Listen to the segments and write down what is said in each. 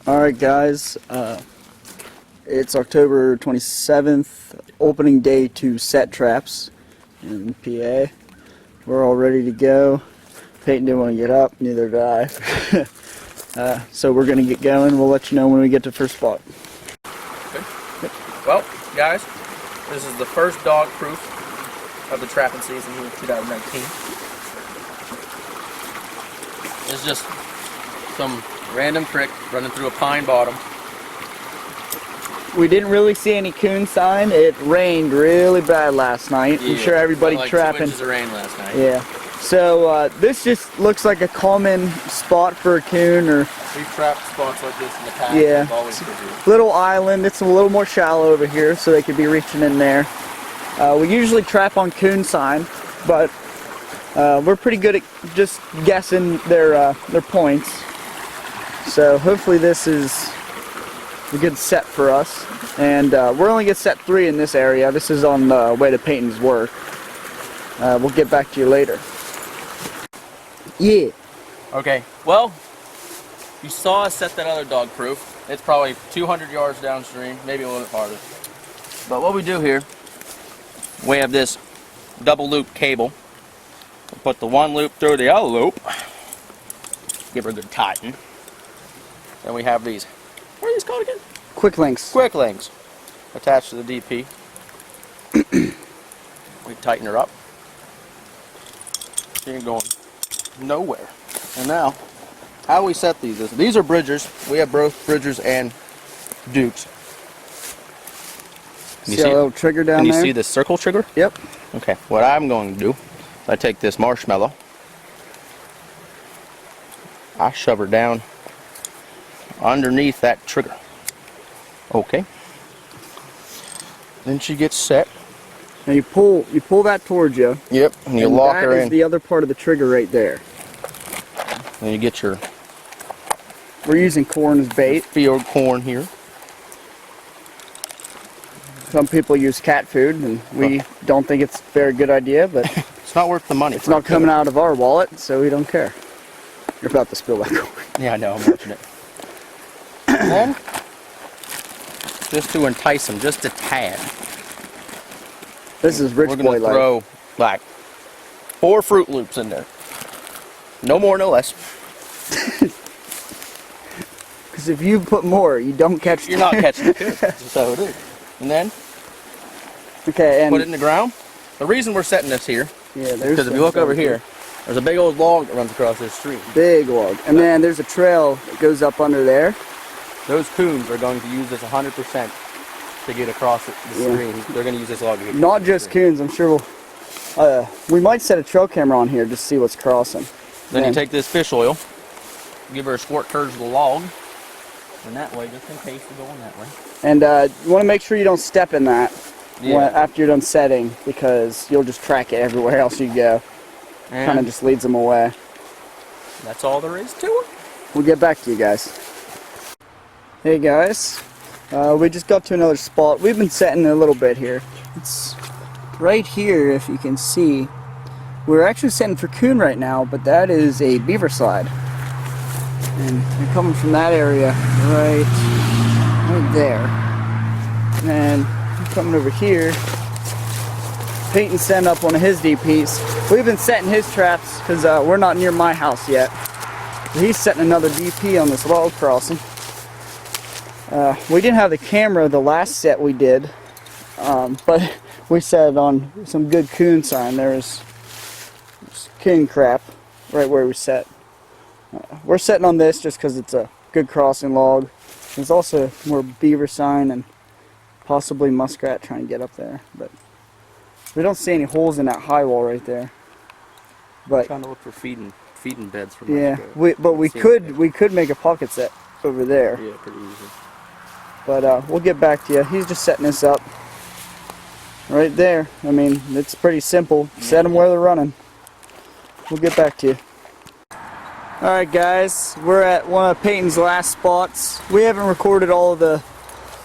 Alright guys, it's October 27th, opening day to set traps in PA. We're all ready to go. Peyton didn't want to get up, neither did I. So we're going to get going. We'll let you know when we get to first spot. Okay. Well, guys, this is the first dog proof of the trapping season here in 2019. It's just some random creek running through a pine bottom. We didn't really see any coon sign. It rained really bad last night. Yeah, I'm sure everybody like trapping. 2 inches of rain last night. Yeah. So this just looks like a common spot for a coon, or we've trapped spots like this in the past. yeah, We've always produced. Little island. It's a little more shallow over here, so they could be reaching in there. We usually trap on coon sign, but we're pretty good at just guessing their points. So hopefully this is a good set for us. And we're only going to set 3 in this area. This is on the way to Peyton's work. We'll get back to you later. Yeah. Okay, well, you saw us set that other dog proof. It's probably 200 yards downstream, maybe a little bit farther. But what we do here, we have this double loop cable. We'll put the one loop through the other loop. Give her a good tighten. Then we have these, what are these called again? Quick links. Quick links attached to the DP. We tighten her up. She ain't going nowhere. And now, how we set these is, these are bridgers. We have both bridgers and dukes. See a little trigger down there? Can you see this circle trigger? Yep. Okay, what I'm going to do, I take this marshmallow, I shove her down underneath that trigger. Okay. Then she gets set. Now you pull that towards you. Yep, and you lock her in. That is the other part of the trigger right there. Then you get your We're using corn as bait. field corn here. Some people use cat food, and we don't think it's a very good idea, but It's not worth the money. it's not coming out of our wallet, so we don't care. You're about to spill that corn. Yeah, I know, I'm watching it. And then, just to entice them just a tad, This is rich we're boy going to life. throw like 4 Fruit Loops in there. No more, no less. Because if you put more, you don't catch. You're not catching the coon. That's how it is. And then, Okay, and put it in the ground. The reason we're setting this here, yeah, there's because if you look over here, there's a big old log that runs across this stream. big log, and then there's a trail that goes up under there. Those coons are going to use this 100% to get across the stream. They're going to use this log to get Not across the just stream. coons. I'm sure we might set a trail camera on here just to see what's crossing. Then you take this fish oil, give her a squirt towards the log, and that way, just in case you're going that way. And you want to make sure you don't step in that after you're done setting, because you'll just track it everywhere else you go. Kind of just leads them away. That's all there is to it. We'll get back to you guys. Hey guys, we just got to another spot. We've been setting a little bit here. It's right here, if you can see. We're actually setting for coon right now, but that is a beaver slide. And they're coming from that area right there. And then coming over here, Peyton sent up one of his DPs. We've been setting his traps because we're not near my house yet. He's setting another DP on this log crossing. We didn't have the camera the last set we did, but we set on some good coon sign. There was coon crap right where we set. We're setting on this just because it's a good crossing log. There's also more beaver sign and possibly muskrat trying to get up there, but we don't see any holes in that high wall right there. But Trying to look for feeding beds for yeah, muskrat. we could make a pocket set over there. Yeah, pretty easy. But we'll get back to you. He's just setting this up right there. I mean, it's pretty simple. Set them where they're running. We'll get back to you. Alright guys, we're at one of Peyton's last spots. We haven't recorded all the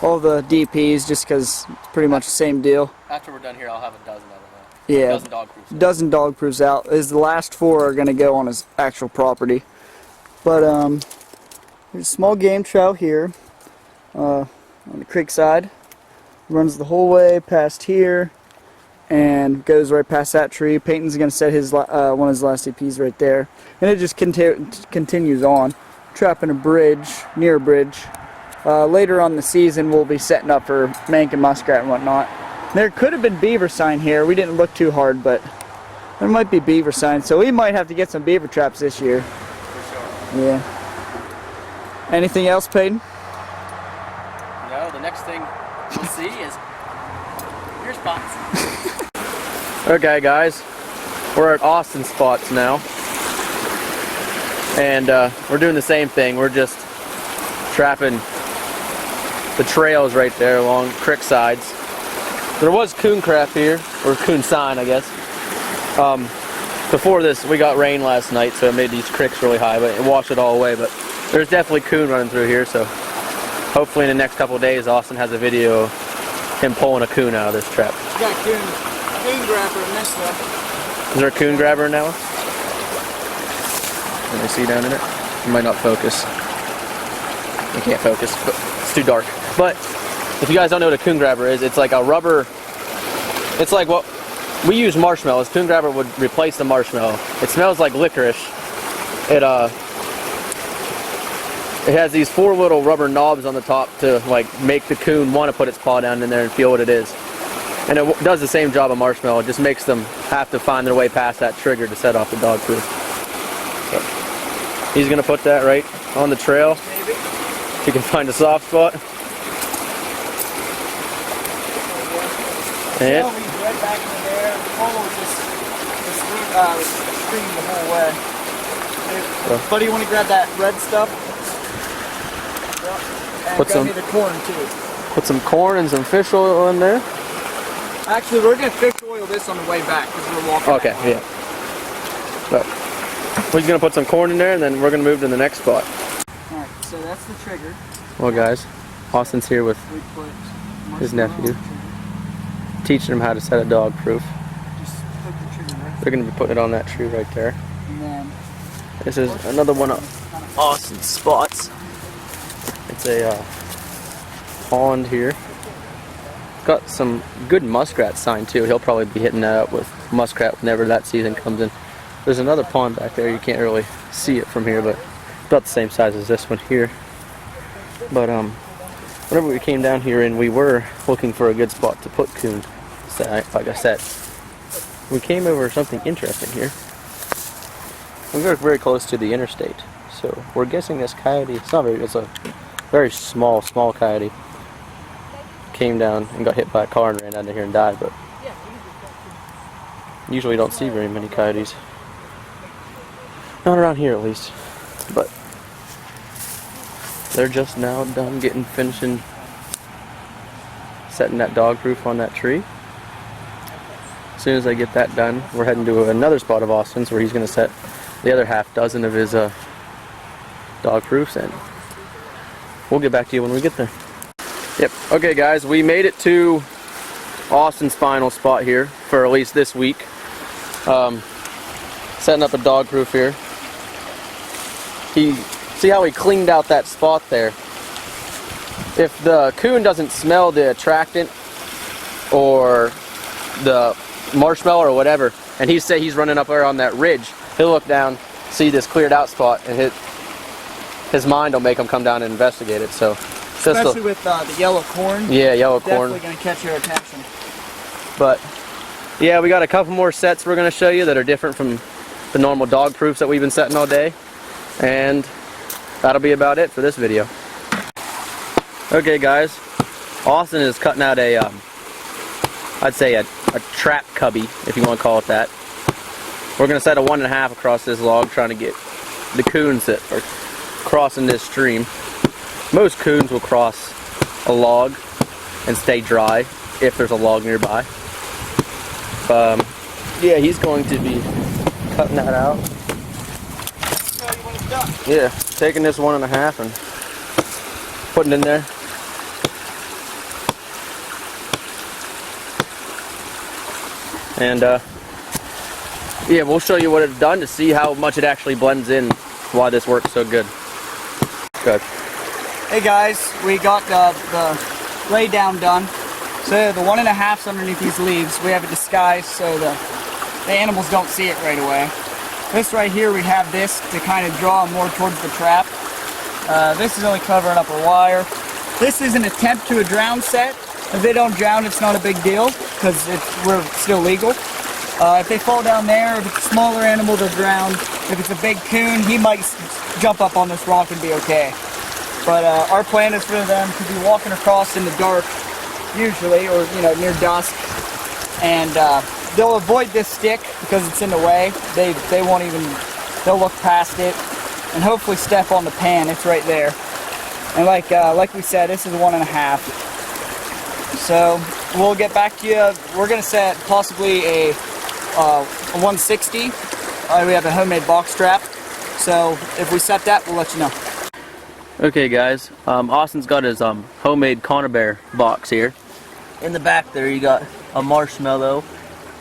DPs just because it's pretty much the same deal. After we're done here, I'll have a dozen of them out. Yeah, A dozen dog proofs. dozen dog proofs out. Is the last 4 are going to go on his actual property. But There's a small game trout here on the creek side. Runs the whole way past here and goes right past that tree. Peyton's going to set his one of his last CPs right there. And it just continues on. Trapping a bridge, near a bridge. Later on in the season we'll be setting up for mink and muskrat and whatnot. There could have been beaver sign here. We didn't look too hard, but there might be beaver sign. So we might have to get some beaver traps this year. For sure. Yeah. Anything else, Peyton? No, the next thing you'll see is your spots. Okay guys, we're at Austin spots now. And we're doing the same thing. We're just trapping the trails right there along creek sides. There was coon crap here, or coon sign I guess. Before this we got rain last night, so it made these creeks really high, but it washed it all away. But there's definitely coon running through here, so hopefully in the next couple of days Austin has a video of him pulling a coon out of this trap. We got coon grabber in this one. Is there a coon grabber in that one? Can I see down in it? It might not focus. You can't focus, but it's too dark. But if you guys don't know what a coon grabber is, it's like a rubber, it's like what we use marshmallows. Coon grabber would replace the marshmallow. It smells like licorice. It has these 4 little rubber knobs on the top to like make the coon want to put its paw down in there and feel what it is. And it does the same job of marshmallow. It just makes them have to find their way past that trigger to set off the dog proof. So, he's going to put that right on the trail. Maybe. If you can find a soft spot. And Well, he's right back in there. The pole was just screaming the whole way. Hey, buddy, you want to grab that red stuff? And Put grab some- me the corn too. put some corn and some fish oil in there. Actually, we're going to fish oil this on the way back because we're walking. Okay, yeah. But he's going to put some corn in there, and then we're going to move to the next spot. Alright, so that's the trigger. Well guys, Austin's here with We put his marshmallow nephew, on the trigger. teaching him how to set a dog proof. Just put the trigger right They're going to be putting it on that tree right there. and then This is another one of Austin's spots. It's a pond here. Got some good muskrat sign too. He'll probably be hitting that up with muskrat whenever that season comes in. There's another pond back there. You can't really see it from here, but about the same size as this one here. But whenever we came down here and we were looking for a good spot to put coon, like I said, we came over something interesting here. We were very close to the interstate, so we're guessing this coyote, it's a very small coyote, came down and got hit by a car and ran down here and died. But usually don't see very many coyotes, not around here at least. But they're just now done finishing setting that dog proof on that tree. As soon as I get that done, we're heading to another spot of Austin's where he's going to set the other half dozen of his dog proofs, and we'll get back to you when we get there. Yep. Okay guys, we made it to Austin's final spot here for at least this week. Setting up a dog proof here. See how he cleaned out that spot there? If the coon doesn't smell the attractant or the marshmallow or whatever, and he's running up there on that ridge, he'll look down, see this cleared out spot, and his mind will make him come down and investigate it. So especially with the yellow corn. Yeah, yellow corn. Definitely going to catch your attention. But yeah, we got a couple more sets we're going to show you that are different from the normal dog proofs that we've been setting all day. And that'll be about it for this video. Okay guys, Austin is cutting out a, I'd say a trap cubby, if you want to call it that. We're going to set a 1.5 across this log, trying to get the coons that are crossing this stream. Most coons will cross a log and stay dry if there's a log nearby. Yeah, he's going to be cutting that out. Yeah, taking this 1.5 and putting it in there. And yeah, we'll show you what it's done to see how much it actually blends in, why this works so good. Go Okay. Hey guys, we got the lay down done. So the 1.5's underneath these leaves. We have it disguised so the animals don't see it right away. This right here, we have this to kind of draw them more towards the trap. This is only covering up a wire. This is an attempt to a drown set. If they don't drown, it's not a big deal because we're still legal. If they fall down there, if it's a smaller animal, they'll drown. If it's a big coon, he might jump up on this rock and be okay. But our plan is for them to be walking across in the dark, usually, or near dusk, and they'll avoid this stick because it's in the way. They won't even. They'll look past it and hopefully step on the pan. It's right there. And like we said, this is 1.5. So we'll get back to you. We're gonna set possibly a 160. We have a homemade box trap. So if we set that, we'll let you know. Okay guys, Austin's got his homemade conibear box here. In the back there you got a marshmallow,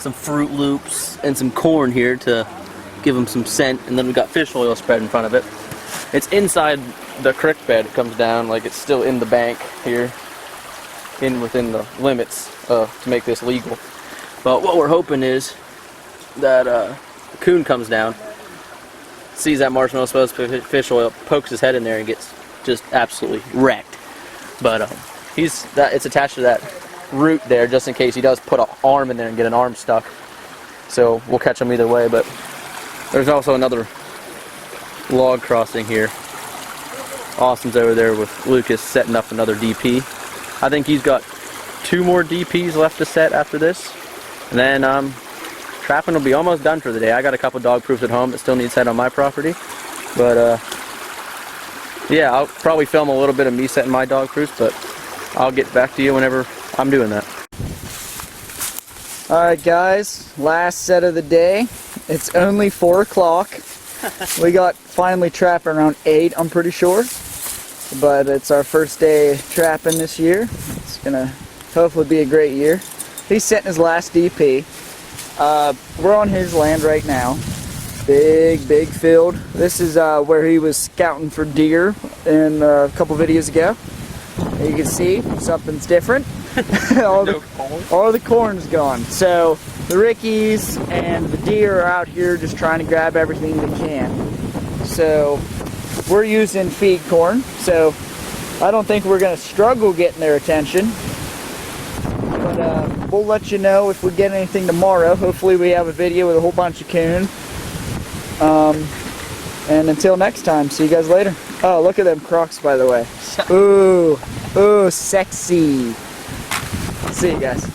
some Fruit Loops, and some corn here to give them some scent, and then we got fish oil spread in front of it. It's inside the creek bed. It comes down like it's still in the bank here, within the limits to make this legal. But what we're hoping is that Coon comes down, sees that marshmallow supposed to be fish oil, pokes his head in there and gets just absolutely wrecked. But it's attached to that root there just in case he does put an arm in there and get an arm stuck. So we'll catch him either way. But there's also another log crossing here. Austin's over there with Lucas setting up another DP. I think he's got 2 more DPs left to set after this. And then trapping will be almost done for the day. I got a couple dog proofs at home that still need set on my property. But yeah, I'll probably film a little bit of me setting my dog proofs, but I'll get back to you whenever I'm doing that. Alright guys, last set of the day. It's only 4 o'clock. We got finally trapping around 8, I'm pretty sure. But it's our first day trapping this year. It's gonna hopefully be a great year. He's setting his last DP. We're on his land right now. Big field. This is where he was scouting for deer in a couple videos ago. You can see something's different. all the corn's gone. So the rickies and the deer are out here just trying to grab everything they can. So we're using feed corn, so I don't think we're going to struggle getting their attention. But we'll let you know if we get anything tomorrow. Hopefully we have a video with a whole bunch of coon. And until next time, see you guys later. Oh, look at them Crocs, by the way. Ooh, sexy. See you guys.